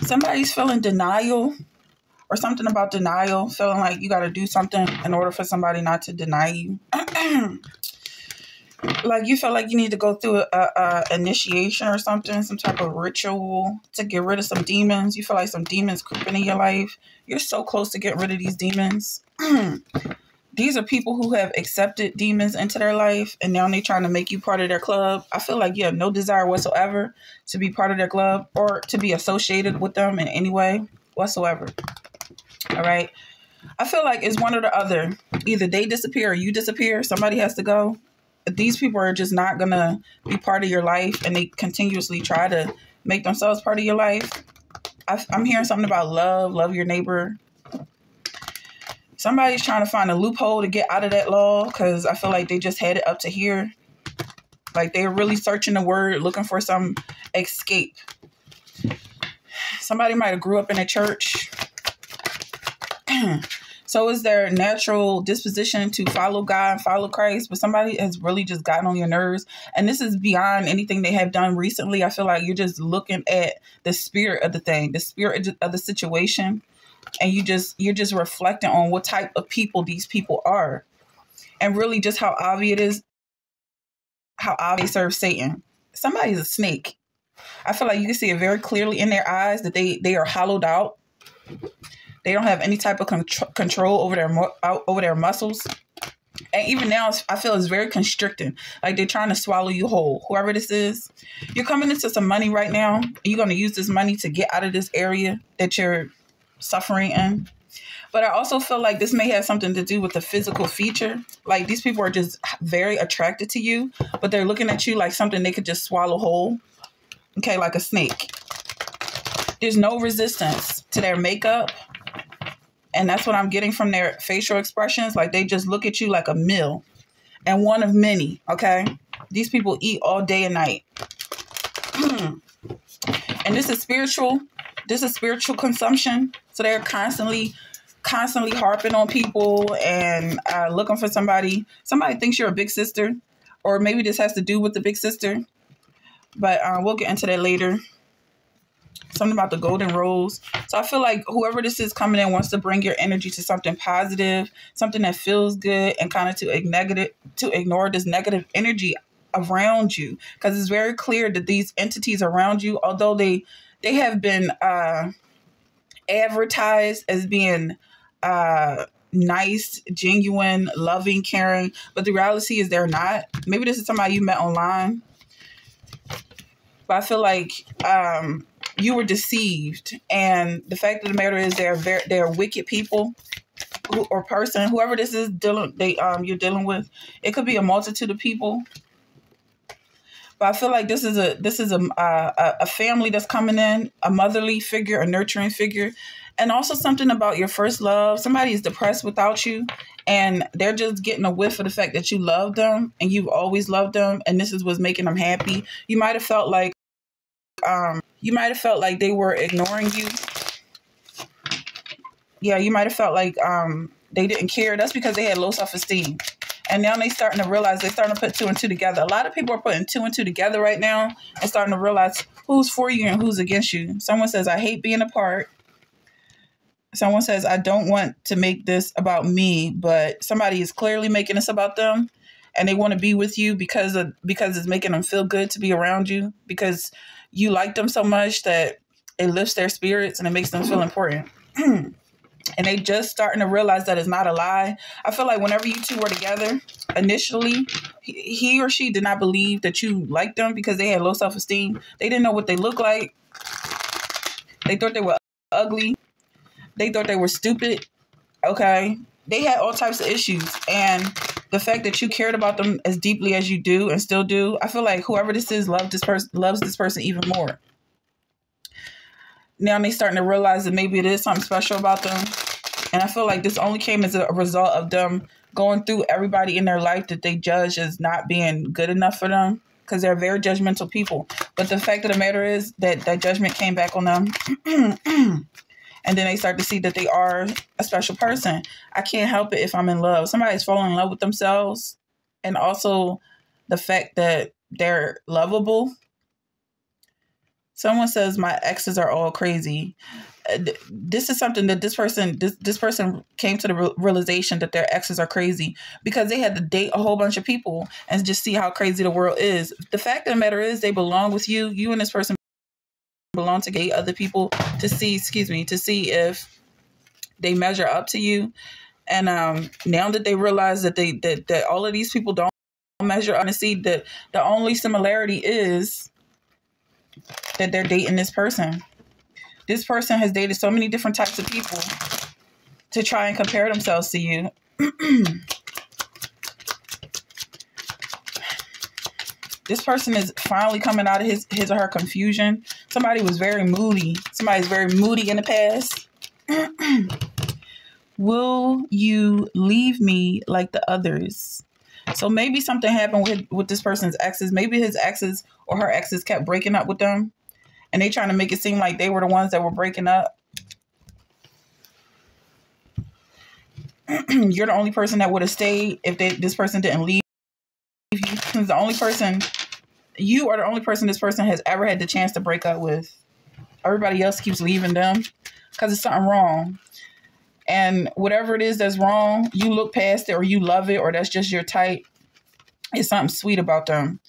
Somebody's feeling denial or something about denial, feeling like you got to do something in order for somebody not to deny you. Like you feel like you need to go through a initiation or something, some type of ritual to get rid of some demons. You feel like some demons creeping in your life. You're so close to get rid of these demons. These are people who have accepted demons into their life, and now they're trying to make you part of their club. I feel like you have no desire whatsoever to be part of their club or to be associated with them in any way whatsoever. All right. I feel like it's one or the other. Either they disappear or you disappear. Somebody has to go. These people are just not going to be part of your life, and they continuously try to make themselves part of your life. I'm hearing something about love your neighbor. Somebody's trying to find a loophole to get out of that law because I feel like they just had it up to here. Like they're really searching the word, looking for some escape. Somebody might have grew up in a church. So is their natural disposition to follow God and follow Christ, but somebody has really just gotten on your nerves. And this is beyond anything they have done recently. I feel like you're just looking at the spirit of the thing, the spirit of the situation. And you're just reflecting on what type of people these people are. And really just how obvious they serve Satan. Somebody's a snake. I feel like you can see it very clearly in their eyes that they are hollowed out. They don't have any type of control over their muscles. And even now, I feel it's very constricting. Like they're trying to swallow you whole. Whoever this is, you're coming into some money right now. And you're going to use this money to get out of this area that you're suffering in. But I also feel like this may have something to do with the physical feature. Like these people are just very attracted to you, but they're looking at you like something they could just swallow whole. Okay, like a snake. There's no resistance to their makeup. And that's what I'm getting from their facial expressions. Like they just look at you like a meal and one of many. Okay. These people eat all day and night. And this is spiritual. This is spiritual consumption. So they're constantly harping on people and looking for somebody. Somebody thinks you're a big sister, or maybe this has to do with the big sister. But we'll get into that later. Something about the golden rose. So I feel like whoever this is coming in wants to bring your energy to something positive, something that feels good, and kind of to ignore this negative energy around you. Because it's very clear that these entities around you, although they have been advertised as being nice, genuine, loving, caring, but the reality is they're not. Maybe this is somebody you met online. But I feel like you were deceived, and the fact of the matter is they're wicked people or person, whoever this is you're dealing with. It could be a multitude of people, but I feel like this is a family that's coming in, a motherly figure, a nurturing figure, and also something about your first love. Somebody is depressed without you, and they're just getting a whiff of the fact that you love them and you've always loved them, and this is what's making them happy. You might have felt like they were ignoring you. Yeah, you might have felt like they didn't care. That's because they had low self-esteem. And now they're starting to realize, they're starting to put two and two together. A lot of people are putting two and two together right now and starting to realize who's for you and who's against you. Someone says, I hate being apart. Someone says, I don't want to make this about me, but somebody is clearly making this about them. And they want to be with you because it's making them feel good to be around you, because you like them so much that it lifts their spirits and it makes them feel important. And they just starting to realize that it's not a lie. I feel like whenever you two were together, initially, he or she did not believe that you liked them because they had low self-esteem. They didn't know what they looked like. They thought they were ugly. They thought they were stupid. Okay. They had all types of issues. And the fact that you cared about them as deeply as you do and still do, I feel like whoever this is loves this person even more. Now they're starting to realize that maybe it is something special about them. And I feel like this only came as a result of them going through everybody in their life that they judge as not being good enough for them, because they're very judgmental people. But the fact of the matter is that that judgment came back on them. And then they start to see that they are a special person. I can't help it if I'm in love. Somebody's falling in love with themselves. And also the fact that they're lovable. Someone says my exes are all crazy. This is something that this person came to the realization that their exes are crazy because they had to date a whole bunch of people and just see how crazy the world is. The fact of the matter is they belong with you. You and this person belong to date other people to see if they measure up to you. And now that they realize that that all of these people don't measure up, and see that the only similarity is that they're dating this person. This person has dated so many different types of people to try and compare themselves to you. This person is finally coming out of his or her confusion. Somebody was very moody. Somebody's very moody in the past. Will you leave me like the others? So maybe something happened with this person's exes. Maybe his exes or her exes kept breaking up with them. And they trying to make it seem like they were the ones that were breaking up. You're the only person that would have stayed if this person didn't leave you. The only person, you are the only person this person has ever had the chance to break up with. Everybody else keeps leaving them because it's something wrong. And whatever it is that's wrong, you look past it or you love it or that's just your type. It's something sweet about them.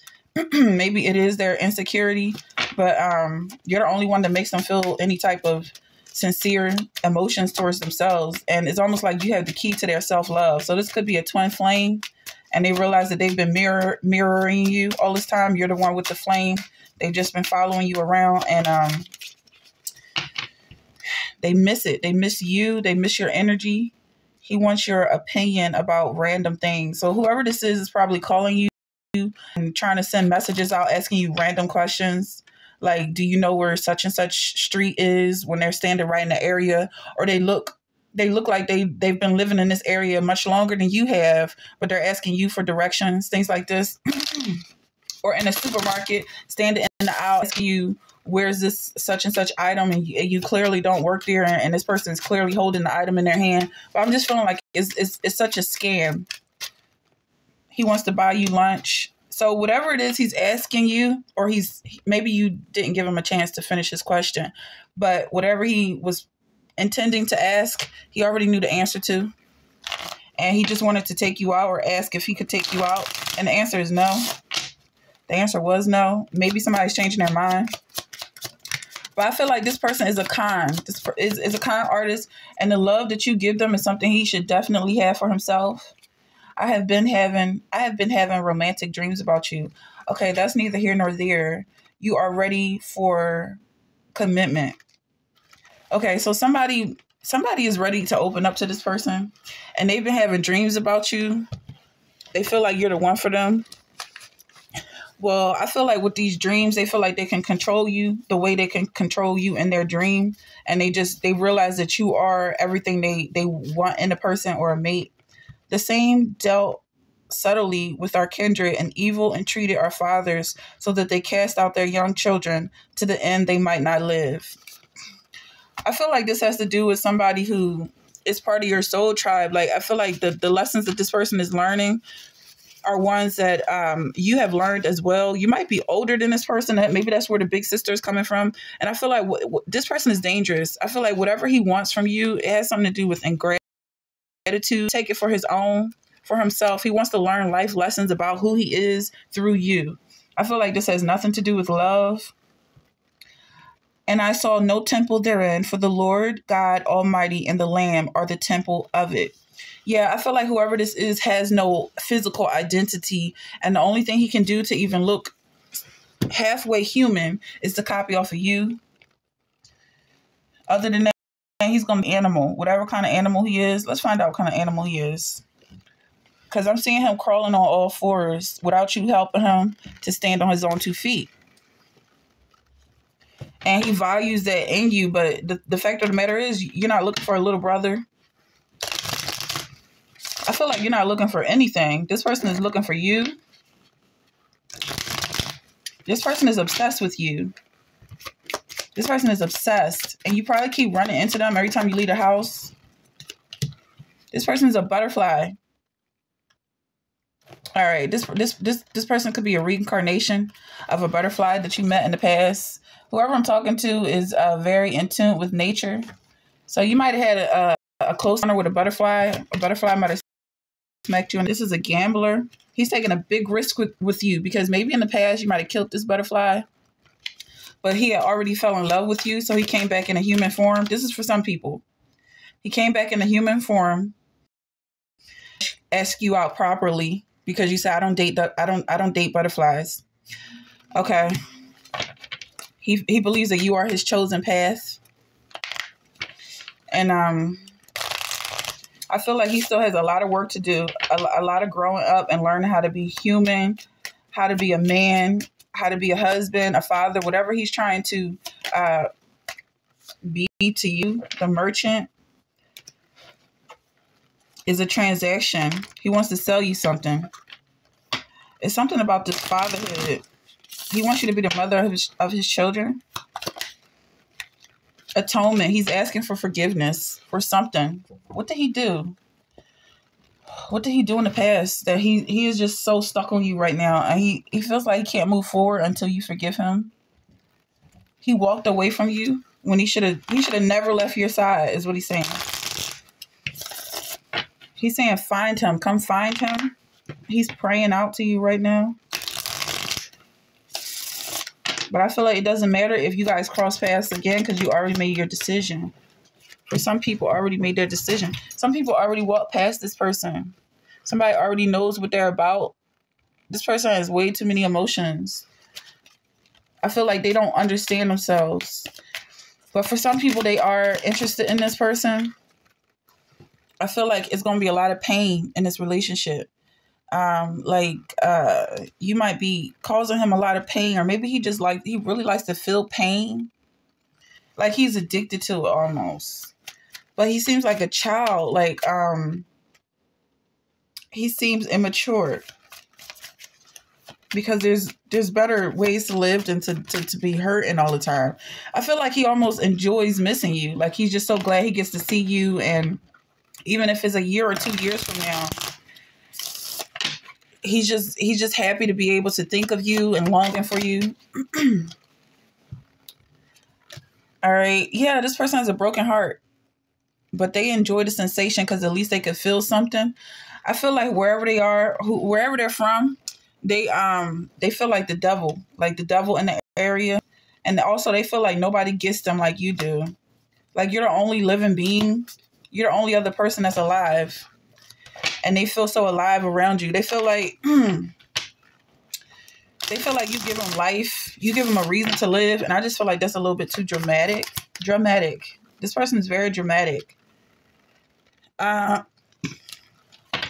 Maybe it is their insecurity, but you're the only one that makes them feel any type of sincere emotions towards themselves. And it's almost like you have the key to their self-love. So this could be a twin flame and they realize that they've been mirroring you all this time. You're the one with the flame. They've just been following you around and they miss it. They miss you. They miss your energy. He wants your opinion about random things. So whoever this is probably calling you and trying to send messages out, asking you random questions. Like, do you know where such and such street is, when they're standing right in the area? Or they look like they've been living in this area much longer than you have, but they're asking you for directions, things like this. Or in a supermarket, standing in the aisle, asking you, where's this such and such item? And you clearly don't work there. And this person is clearly holding the item in their hand. But I'm just feeling like it's such a scam. He wants to buy you lunch. So whatever it is he's asking you, or maybe you didn't give him a chance to finish his question, but whatever he was intending to ask, he already knew the answer to. And he just wanted to take you out or ask if he could take you out. And the answer is no. The answer was no. Maybe somebody's changing their mind. But I feel like this person is a con. This is a con artist. And the love that you give them is something he should definitely have for himself. I have been having romantic dreams about you. Okay, that's neither here nor there. You are ready for commitment. Okay, so somebody is ready to open up to this person, and they've been having dreams about you. They feel like you're the one for them. Well, I feel like with these dreams, they feel like they can control you the way they can control you in their dream. And they realize that you are everything they want in a person or a mate. The same dealt subtly with our kindred and evil entreated our fathers so that they cast out their young children to the end they might not live. I feel like this has to do with somebody who is part of your soul tribe. Like, I feel like the lessons that this person is learning are ones that you have learned as well. You might be older than this person. Maybe that's where the big sister is coming from. And I feel like this person is dangerous. I feel like whatever he wants from you, it has something to do with ingratitude. Take it for himself. He wants to learn life lessons about who he is through you. I feel like this has nothing to do with love. And I saw no temple therein, for the Lord God Almighty and the Lamb are the temple of it. Yeah, I feel like whoever this is has no physical identity. And the only thing he can do to even look halfway human is to copy off of you. Other than that, he's going to be an animal. Whatever kind of animal he is, let's find out what kind of animal he is. Because I'm seeing him crawling on all fours without you helping him to stand on his own 2 feet. And he values that in you. But the fact of the matter is, you're not looking for a little brother. I feel like you're not looking for anything. This person is looking for you. This person is obsessed with you. This person is obsessed. And you probably keep running into them every time you leave the house. This person is a butterfly. All right, this person could be a reincarnation of a butterfly that you met in the past. Whoever I'm talking to is very in tune with nature. So you might have had a close encounter with a butterfly. A butterfly might have smacked you. And this is a gambler. He's taking a big risk with you because maybe in the past you might have killed this butterfly, but he had already fell in love with you. So he came back in a human form. This is for some people. He came back in a human form, ask you out properly because you said, I don't date butterflies. Okay. He believes that you are his chosen path. And I feel like he still has a lot of work to do, a lot of growing up and learning how to be human, how to be a man, how to be a husband, a father, whatever he's trying to be to you. The merchant is a transaction. He wants to sell you something. It's something about this fatherhood. He wants you to be the mother of his children. Atonement. He's asking for forgiveness for something. What did he do? What did he do in the past that he is just so stuck on you right now? And he feels like he can't move forward until you forgive him. He walked away from you when he should have never left your side, is what he's saying. He's saying find him. Come find him. He's praying out to you right now. But I feel like it doesn't matter if you guys cross paths again because you already made your decision. For some people already made their decision. Some people already walked past this person. Somebody already knows what they're about. This person has way too many emotions. I feel like they don't understand themselves. But for some people, they are interested in this person. I feel like it's going to be a lot of pain in this relationship. You might be causing him a lot of pain, or maybe he really likes to feel pain. Like he's addicted to it almost. But he seems like a child. He seems immature because there's better ways to live than to be hurting all the time. I feel like he almost enjoys missing you. Like he's just so glad he gets to see you, and even if it's a year or 2 years from now, he's just happy to be able to think of you and longing for you. All right. Yeah, this person has a broken heart, but they enjoy the sensation because at least they could feel something. I feel like wherever they are, wherever they're from, they feel like the devil in the area. And also they feel like nobody gets them like you do. Like you're the only living being. You're the only other person that's alive. And they feel so alive around you. They feel like you give them life. You give them a reason to live. And I just feel like that's a little bit too dramatic. This person is very dramatic. They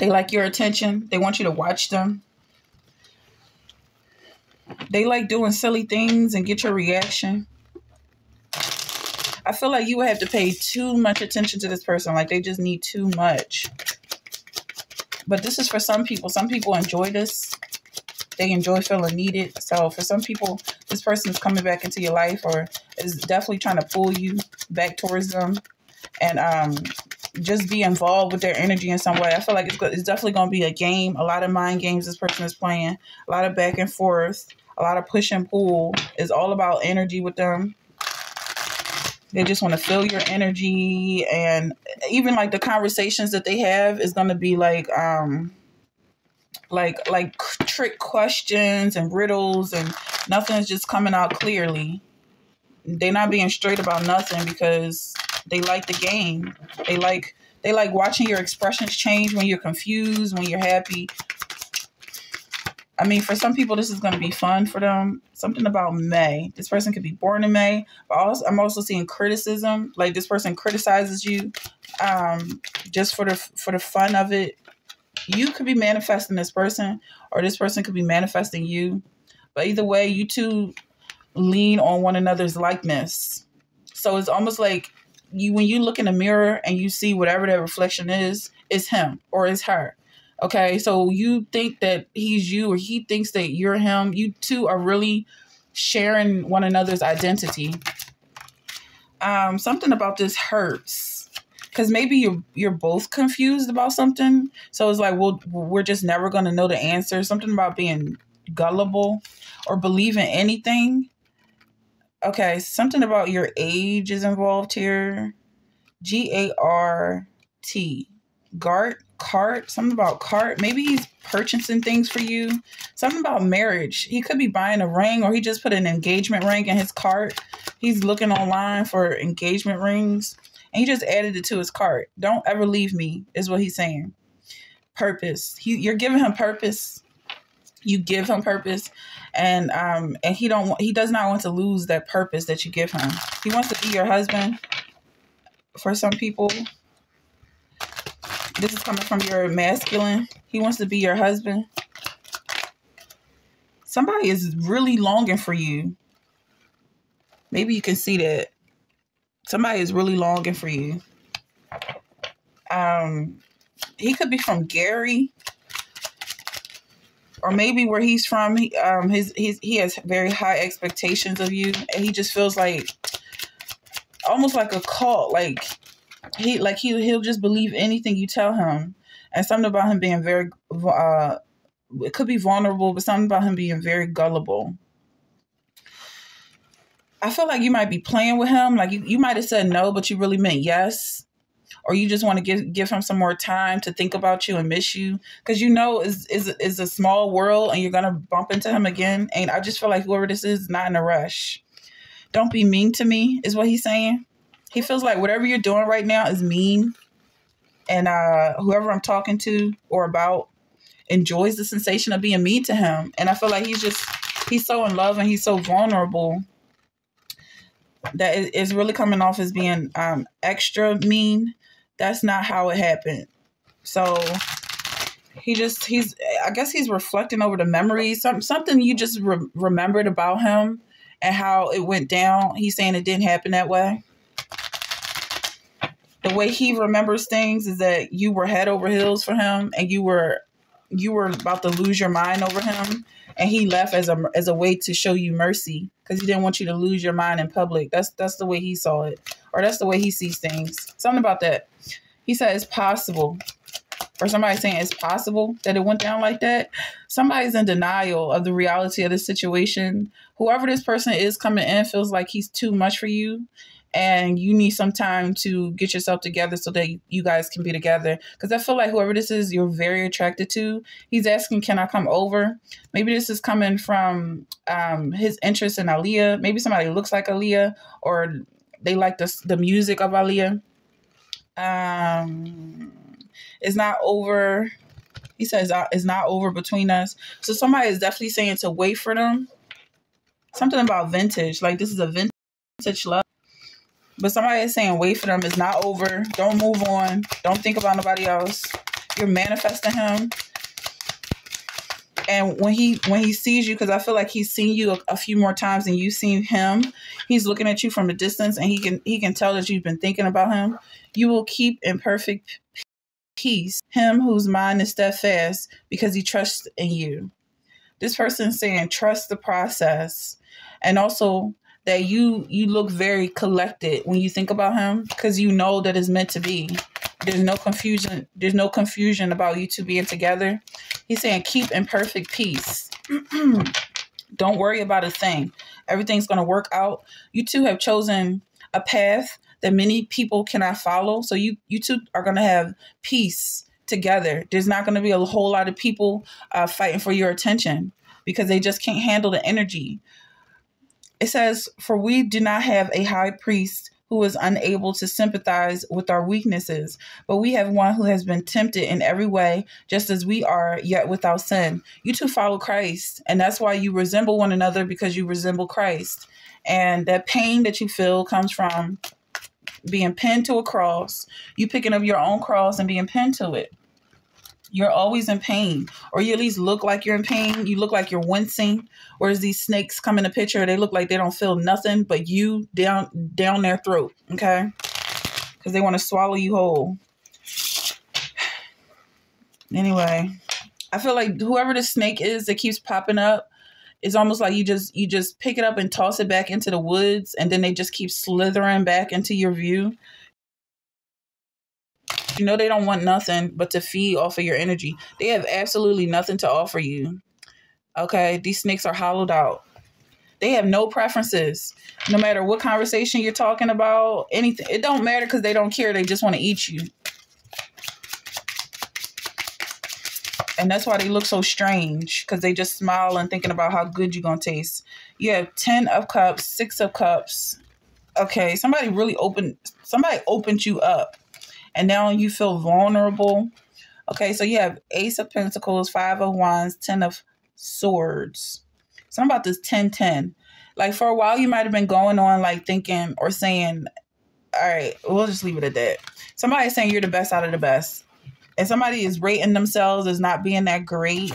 like your attention. They want you to watch them. They like doing silly things and get your reaction. I feel like you would have to pay too much attention to this person. Like they just need too much. But this is for some people. Some people enjoy this. They enjoy feeling needed. So for some people, this person is coming back into your life or is definitely trying to pull you back towards them and just be involved with their energy in some way. I feel like it's definitely going to be a game. A lot of mind games this person is playing. A lot of back and forth. A lot of push and pull. It's all about energy with them. They just want to feel your energy, and even like the conversations that they have is going to be like trick questions and riddles, and nothing's just coming out clearly. They're not being straight about nothing because they like the game. They like watching your expressions change when you're confused, when you're happy. I mean, for some people, this is going to be fun for them. Something about May. This person could be born in May. But I'm also seeing criticism. Like this person criticizes you just for the fun of it. You could be manifesting this person, or this person could be manifesting you. But either way, you two lean on one another's likeness. So it's almost like when you look in the mirror and you see whatever that reflection is him or is her. Okay, so you think that he's you or he thinks that you're him. You two are really sharing one another's identity. Something about this hurts. because maybe you're both confused about something. So it's like, well, we're just never going to know the answer. Something about being gullible or believe in anything. Okay, something about your age is involved here. G-A-R-T. Cart. Something about cart. Maybe he's purchasing things for you. Something about marriage. He could be buying a ring, or he just put an engagement ring in his cart. He's looking online for engagement rings, and he just added it to his cart. Don't ever leave me, is what he's saying. Purpose. You're giving him purpose. You give him purpose, and he does not want to lose that purpose that you give him. He wants to be your husband. For some people, this is coming from your masculine. He wants to be your husband. Somebody is really longing for you. Maybe you can see that. Somebody is really longing for you. He could be from Gary, or maybe where he's from. He has very high expectations of you, and he just feels like almost like a cult. Like he'll just believe anything you tell him, and something about him being very it could be vulnerable, but something about him being very gullible. I feel like you might be playing with him. Like you might have said no, but you really meant yes. Or you just want to give him some more time to think about you and miss you. Because is a small world, and you're going to bump into him again. And I just feel like whoever this is not in a rush. Don't be mean to me, is what he's saying. He feels like whatever you're doing right now is mean. And whoever I'm talking to or about enjoys the sensation of being mean to him. And I feel like he's so in love and he's so vulnerable that it's really coming off as being extra mean. That's not how it happened. So I guess he's reflecting over the memories, something you just remembered about him and how it went down. He's saying it didn't happen that way. The way he remembers things is that you were head over heels for him, and you were about to lose your mind over him, and he left as a way to show you mercy because he didn't want you to lose your mind in public. That's the way he saw it, or that's the way he sees things. Something about that. He said it's possible, or somebody saying it's possible that it went down like that. Somebody's in denial of the reality of the situation. Whoever this person is coming in feels like he's too much for you, and you need some time to get yourself together so that you guys can be together. Because I feel like whoever this is, you're very attracted to. He's asking, can I come over? Maybe this is coming from his interest in Aaliyah. Maybe somebody looks like Aaliyah, or they like the music of Aaliyah. It's not over. He says it's not over between us. So somebody is definitely saying to wait for them. Something about vintage. Like this is a vintage love. But somebody is saying wait for them. It's not over. Don't move on. Don't think about nobody else. You're manifesting him. And when he sees you, because I feel like he's seen you a few more times than you've seen him, he's looking at you from a distance, and he can tell that you've been thinking about him. You will keep in perfect peace him whose mind is steadfast because he trusts in you. This person is saying trust the process, and also that you look very collected when you think about him because you know that it's meant to be. There's no confusion. There's no confusion about you two being together. He's saying keep in perfect peace. Don't worry about a thing. Everything's going to work out. You two have chosen a path that many people cannot follow. So you two are going to have peace together. There's not going to be a whole lot of people fighting for your attention because they just can't handle the energy. It says, for we do not have a high priest who is unable to sympathize with our weaknesses, but we have one who has been tempted in every way, just as we are, yet without sin. You two follow Christ, and that's why you resemble one another, because you resemble Christ. And that pain that you feel comes from being pinned to a cross, you picking up your own cross and being pinned to it. You're always in pain, or you at least look like you're in pain. You look like you're wincing. Whereas these snakes come in the picture, they look like they don't feel nothing but you down their throat, okay? Because they want to swallow you whole. Anyway, I feel like whoever the snake is that keeps popping up, it's almost like you just pick it up and toss it back into the woods, and then they just keep slithering back into your view. You know they don't want nothing but to feed off of your energy. They have absolutely nothing to offer you. Okay? These snakes are hollowed out. They have no preferences. No matter what conversation you're talking about, anything. It don't matter because they don't care. They just want to eat you. And that's why they look so strange, because they just smile and thinking about how good you're going to taste. You have 10 of cups, 6 of cups. Okay, somebody opened you up. And now you feel vulnerable. Okay, so you have Ace of Pentacles, 5 of Wands, 10 of Swords. Something about this 10-10. Like for a while, you might have been going on like thinking or saying, all right, we'll just leave it at that. Somebody's saying you're the best out of the best. And somebody is rating themselves as not being that great.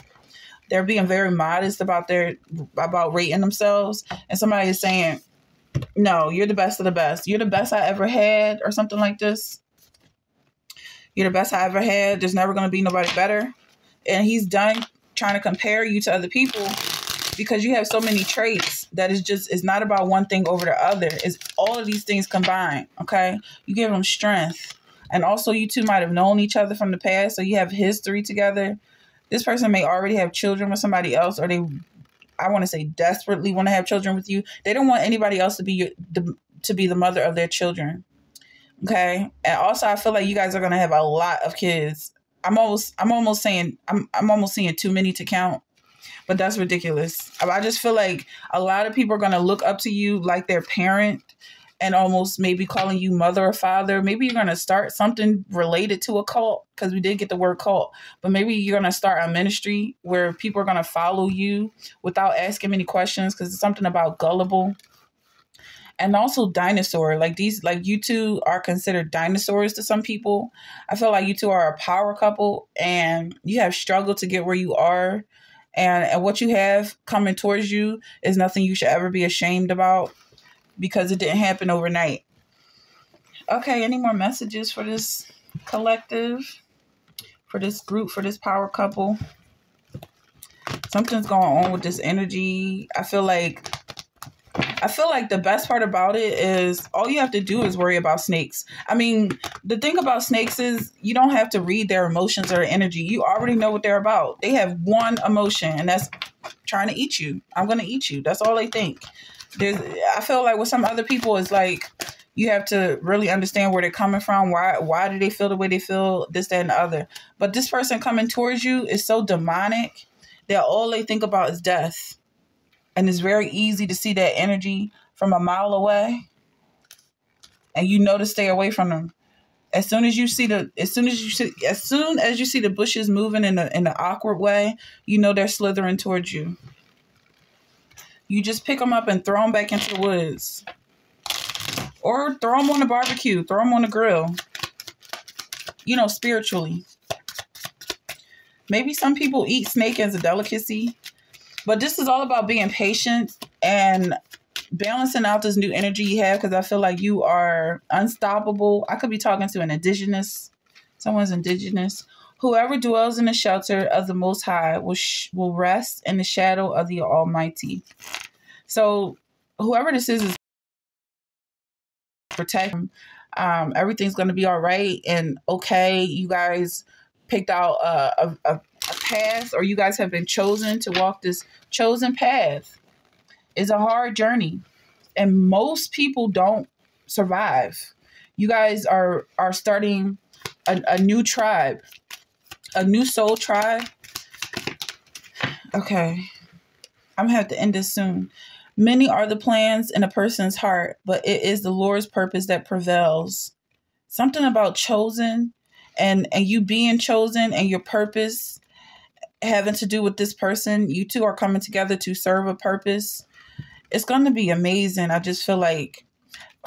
They're being very modest about rating themselves. And somebody is saying, no, you're the best of the best. You're the best I ever had, or something like this. You're the best I ever had. There's never going to be nobody better. And he's done trying to compare you to other people because you have so many traits that it's not about one thing over the other. It's all of these things combined. Okay. You give them strength. And also you two might have known each other from the past. So you have history together. This person may already have children with somebody else, or I want to say desperately want to have children with you. They don't want anybody else to be the mother of their children. Okay. And also I feel like you guys are going to have a lot of kids. I'm almost seeing too many to count, but that's ridiculous. I just feel like a lot of people are going to look up to you like their parent and almost maybe calling you mother or father. Maybe you're going to start something related to a cult, because we did get the word cult, but maybe you're going to start a ministry where people are going to follow you without asking many questions, because it's something about gullible. And also dinosaur, like you two are considered dinosaurs to some people. I feel like you two are a power couple and you have struggled to get where you are. And what you have coming towards you is nothing you should ever be ashamed about, because it didn't happen overnight. Okay, any more messages for this collective, for this group, for this power couple? Something's going on with this energy. I feel like the best part about it is all you have to do is worry about snakes. I mean, the thing about snakes is you don't have to read their emotions or energy. You already know what they're about. They have one emotion, and that's trying to eat you. I'm going to eat you. That's all they think. I feel like with some other people, it's like you have to really understand where they're coming from. Why do they feel the way they feel, this, that, and the other. But this person coming towards you is so demonic that all they think about is death. And it's very easy to see that energy from a mile away. And you know to stay away from them. As soon as you see the bushes moving in an awkward way, you know they're slithering towards you. You just pick them up and throw them back into the woods. Or throw them on the barbecue. Throw them on the grill. Spiritually. Maybe some people eat snake as a delicacy. But this is all about being patient and balancing out this new energy you have, because I feel like you are unstoppable. I could be talking to someone's indigenous. Whoever dwells in the shelter of the Most High will rest in the shadow of the Almighty. So whoever this is protect them. Everything's going to be all right and okay. You guys picked out a path, or you guys have been chosen to walk this chosen path. It's a hard journey, and most people don't survive. You guys are starting a new tribe. A new soul tribe. Okay. I'm going to have to end this soon. Many are the plans in a person's heart, but it is the Lord's purpose that prevails. Something about chosen and you being chosen and your purpose having to do with this person. You two are coming together to serve a purpose. It's going to be amazing. I just feel like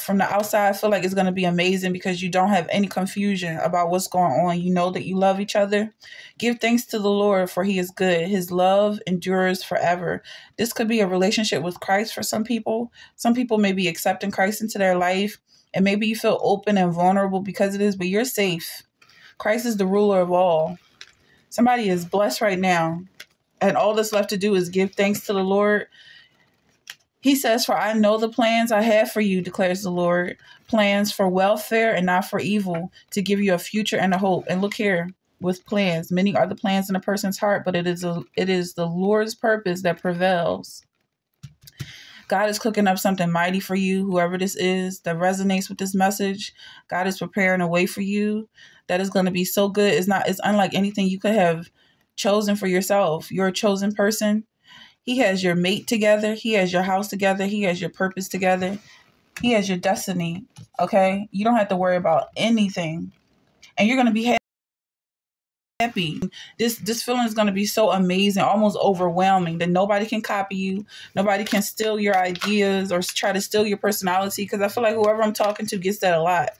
from the outside, I feel like it's going to be amazing because you don't have any confusion about what's going on. You know that you love each other. Give thanks to the Lord, for he is good. His love endures forever. This could be a relationship with Christ for some people. Some people may be accepting Christ into their life, and maybe you feel open and vulnerable because it is, but you're safe. Christ is the ruler of all. Somebody is blessed right now, and all that's left to do is give thanks to the Lord. He says, "For I know the plans I have for you, declares the Lord, plans for welfare and not for evil, to give you a future and a hope." And look here, with plans, many are the plans in a person's heart, but it is the Lord's purpose that prevails. God is cooking up something mighty for you, whoever this is that resonates with this message. God is preparing a way for you that is going to be so good. It's unlike anything you could have chosen for yourself. You're a chosen person. He has your mate together. He has your house together. He has your purpose together. He has your destiny. Okay? You don't have to worry about anything. And you're going to be happy. This feeling is going to be so amazing, almost overwhelming, that nobody can copy you. Nobody can steal your ideas or try to steal your personality, because I feel like whoever I'm talking to gets that a lot.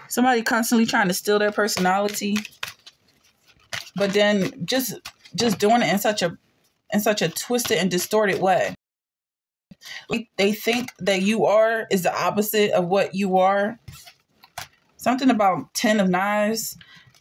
Somebody constantly trying to steal their personality, but then just doing it in such a twisted and distorted way. Like, they think that you is the opposite of what you are. Something about 10 of Knives.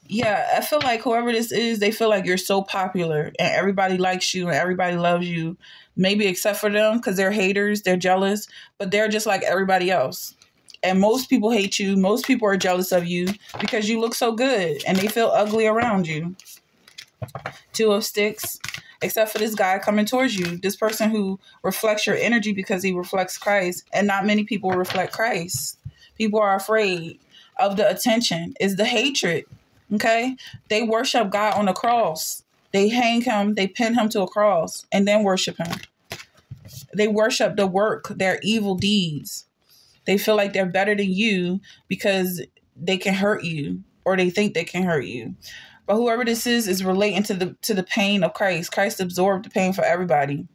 Yeah, I feel like whoever this is, they feel like you're so popular and everybody likes you and everybody loves you. Maybe except for them, because they're haters, they're jealous, but they're just like everybody else. And most people hate you. Most people are jealous of you because you look so good and they feel ugly around you. 2 of Sticks. Except for this guy coming towards you. This person who reflects your energy because he reflects Christ. And not many people reflect Christ. People are afraid of the attention. It's the hatred. Okay? They worship God on the cross. They hang him. They pin him to a cross and then worship him. They worship the work, their evil deeds. They feel like they're better than you because they can hurt you, or they think they can hurt you. But whoever this is relating to the pain of Christ. Christ absorbed the pain for everybody.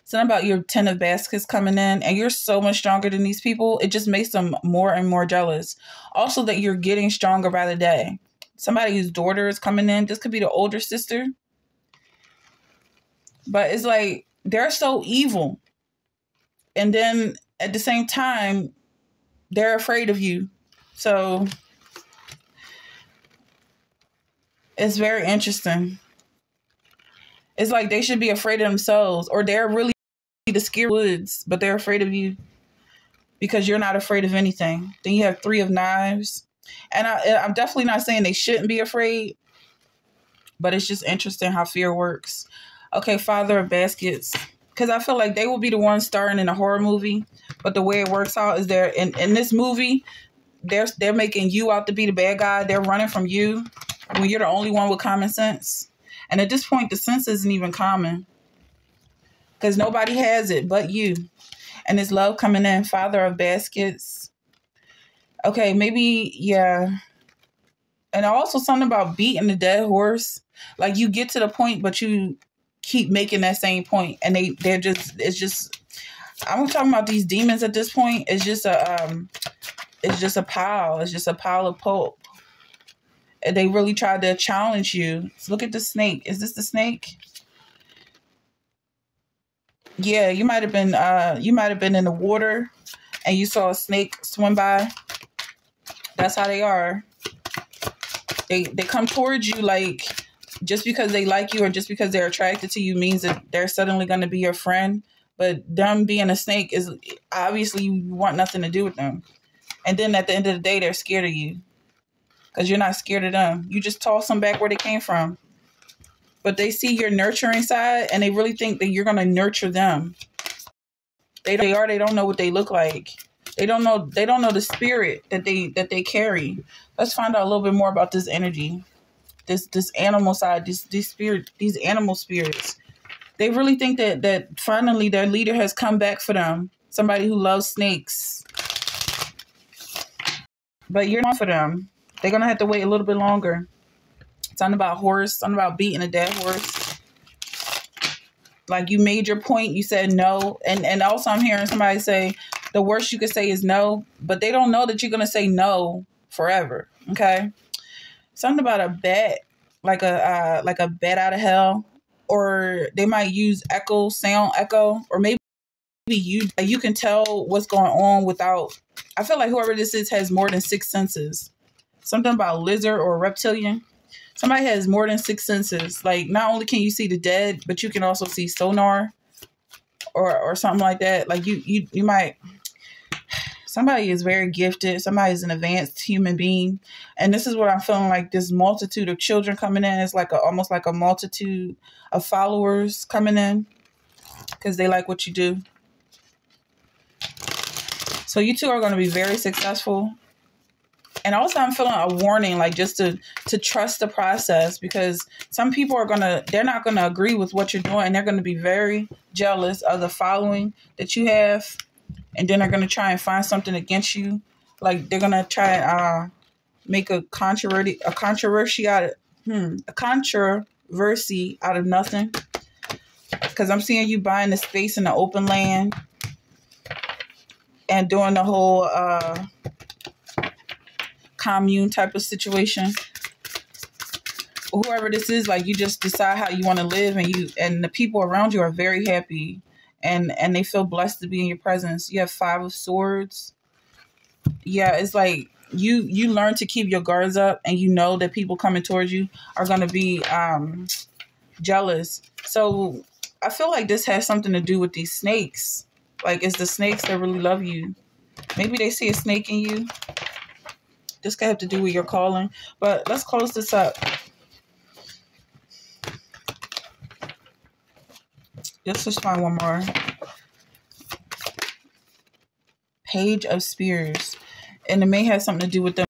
Something about your 10 of Baskets coming in, and you're so much stronger than these people. It just makes them more and more jealous. Also, that you're getting stronger by the day. Somebody whose daughter is coming in. This could be the older sister. But it's like they're so evil. And then at the same time, they're afraid of you. So it's very interesting. It's like they should be afraid of themselves, or they're really the scared woods, but they're afraid of you because you're not afraid of anything. Then you have 3 of Knives. And I'm definitely not saying they shouldn't be afraid, but it's just interesting how fear works. Okay, Father of Baskets. Because I feel like they will be the ones starring in a horror movie, but the way it works out is they're in this movie, they're making you out to be the bad guy. They're running from you when you're the only one with common sense. And at this point, the sense isn't even common because nobody has it but you. And it's love coming in. Father of Baskets. Okay, maybe, yeah. And also something about beating the dead horse. Like you get to the point, but you keep making that same point. And it's just, I'm talking about these demons at this point. It's just a pile. It's just a pile of pulp. And they really tried to challenge you. So look at the snake. Is this the snake? Yeah, you might have been in the water and you saw a snake swim by. That's how they are. They come towards you like just because they like you or just because they're attracted to you means that they're suddenly going to be your friend. But them being a snake is obviously you want nothing to do with them. And then at the end of the day, they're scared of you. Because you're not scared of them. You just toss them back where they came from. But they see your nurturing side and they really think that you're going to nurture them. They don't know what they look like. They don't know the spirit that they carry. Let's find out a little bit more about this energy. This animal side, these animal spirits. They really think that finally their leader has come back for them. Somebody who loves snakes. But you're not for them. They're going to have to wait a little bit longer. Something about horse. Something about beating a dead horse. Like you made your point. You said no. And also I'm hearing somebody say the worst you could say is no. But they don't know that you're going to say no forever. Okay? Something about a bat. Like a bat out of hell. Or they might use sound echo. Or maybe you can tell what's going on without. I feel like whoever this is has more than 6 senses. Something about lizard or reptilian. Somebody has more than 6 senses. Like not only can you see the dead, but you can also see sonar or something like that. Like you might, somebody is very gifted. Somebody is an advanced human being. And this is what I'm feeling like, this multitude of children coming in is like almost like a multitude of followers coming in because they like what you do. So you two are going to be very successful. And also I'm feeling a warning, like just to trust the process, because some people they're not going to agree with what you're doing. And they're going to be very jealous of the following that you have. And then they're going to try and find something against you. Like they're going to try and make a controversy out of nothing. Because I'm seeing you buying the space in the open land and doing the whole commune type of situation. Whoever this is, like you just decide how you want to live, and the people around you are very happy. And they feel blessed to be in your presence. You have 5 of Swords. Yeah, it's like you learn to keep your guards up, and you know that people coming towards you are going to be jealous. So I feel like this has something to do with these snakes. Like it's the snakes that really love you. Maybe they see a snake in you. This could have to do with your calling. But let's close this up. Let's just find one more. Page of Spears. And it may have something to do with them